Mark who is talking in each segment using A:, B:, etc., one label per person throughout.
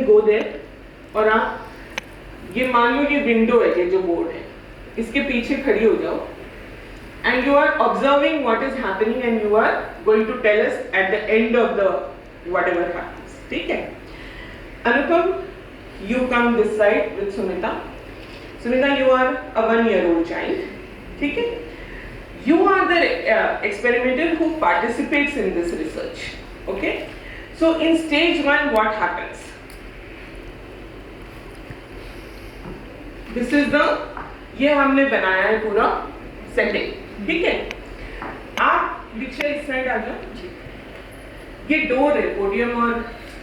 A: can go there और आप ये मान लो ये विंडो है, ये जो बोर्ड है, इसके पीछे खड़ी हो जाओ and you are observing what is happening and you are going to tell us at the end of the whatever happens. ठीक है? Anupam, you come this side with Sumita. Sumita, you are a 1-year-old child. ठीक है? You are the experimenter who participates in this research. Okay? So in stage 1, what happens? This is the, ये हमने बनाया है पूरा setting, ठीक है? आप पीछे इस साइड आ जाओ। ये डोर है, पोडियम और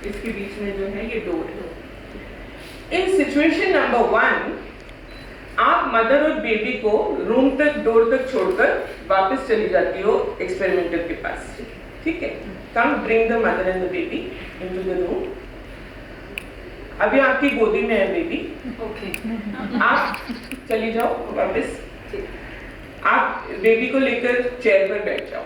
A: इसके बीच में जो है ये डोर है। इन सिचुएशन नंबर 1, आप मदर और बेबी को रूम तक, डोर तक छोड़कर वापस चली जाती हो एक्सपेरिमेंटर के पास, ठीक है? Come bring the mother and the baby into the room. अभी आपकी गोदी में है बेबी, ओके। आप चली जाओ वापस, आप बेबी को लेकर चेयर पर बैठ जाओ।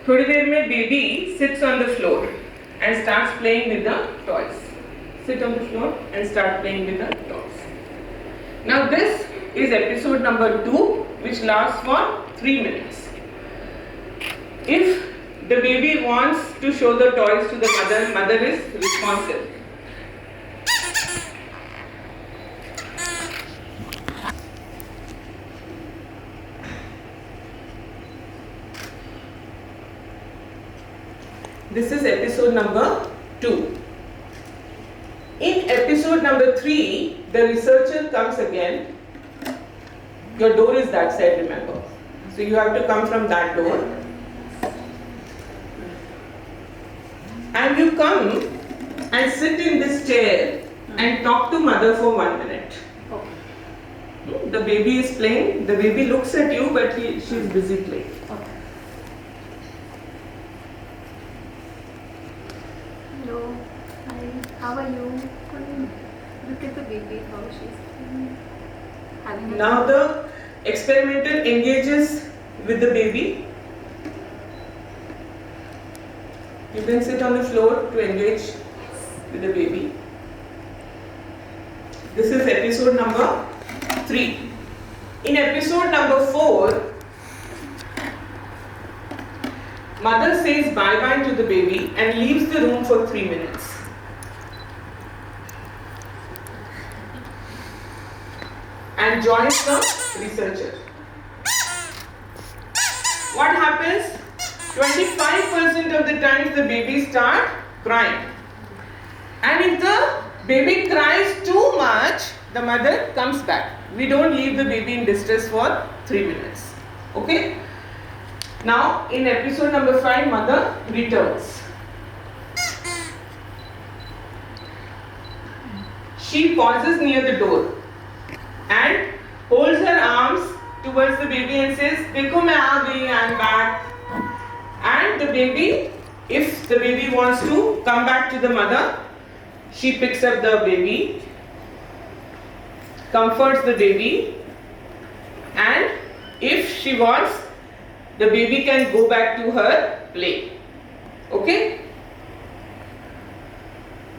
A: थोड़ी देर में baby sits on the floor and starts playing with the toys. Sit on the floor and start playing with the toys. Now this is episode number 2, which lasts for 3 minutes. If the baby wants to show the toys to the mother, mother is responsive. This is episode number 2. In episode number 3, the researcher comes again. Your door is that side, remember. So you have to come from that door. And you come and sit in this chair and talk to mother for 1 minute. Okay. The baby is playing. The baby looks at you, but she is busy playing. Okay.
B: Hello. Hi. How are you? Look at the baby, how she's having a
A: Now the experimenter engages with the baby. You can sit on the floor to engage with the baby. This is episode number 3. In episode number 4, mother says bye-bye to the baby and leaves the room for 3 minutes. And joins the researcher. What happens? 25% of the times the baby start crying. And if the baby cries too much, the mother comes back. We don't leave the baby in distress for 3 minutes. Okay? Now, in episode number 5, mother returns. She pauses near the door and holds her arms towards the baby and says, "Dekho main aa gayi, I am back." And the baby, if the baby wants to come back to the mother, she picks up the baby, comforts the baby, and if she wants, the baby can go back to her play. Okay?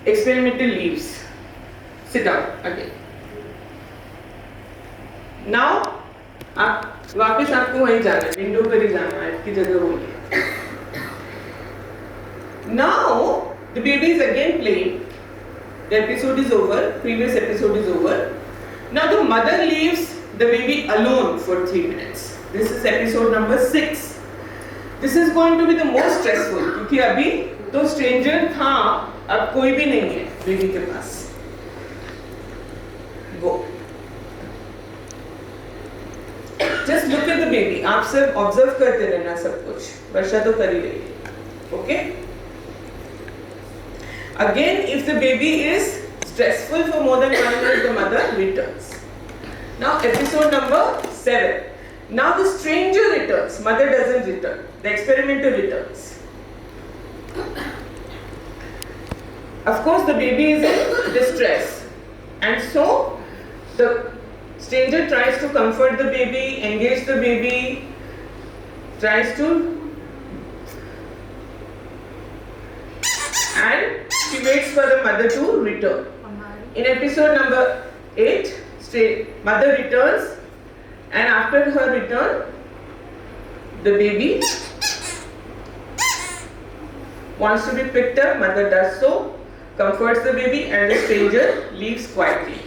A: Experimenter leaves. Sit down again. Now, आप वापस आपको वहीं जाना है, window पर ही जाना है, आपकी जगह वही है. Now, the baby is again playing. The episode is over. Previous episode is over. Now the mother leaves the baby alone for 3 minutes. This is episode number 6. This is going to be the most stressful क्योंकि अभी तो stranger था, अब कोई भी नहीं है baby के पास. Go. Just look at the baby. आप सब observe करते रहना सब कुछ. वर्षा तो कर ही रही है. Okay? Again, if the baby is stressful for more than 1 minute, the mother returns. Now, episode number 7. Now the stranger returns. Mother doesn't return. The experimenter returns. Of course, the baby is in distress, and so the stranger tries to comfort the baby, engage the baby, tries to she waits for the mother to return. In episode number 8, mother returns, and after her return, the baby wants to be picked up. Mother does so, comforts the baby, and the stranger leaves quietly.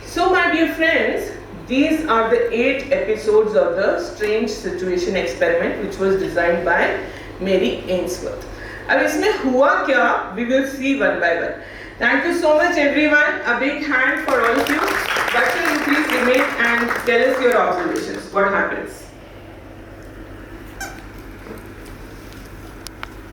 A: So my dear friends, these are the 8 episodes of the Strange Situation Experiment, which was designed by Mary Ainsworth. अब इसमें हुआ क्या? We will see one by one. Thank you so much everyone. A big hand for all of you. Doctor, you please remain and tell us your observations. What happens?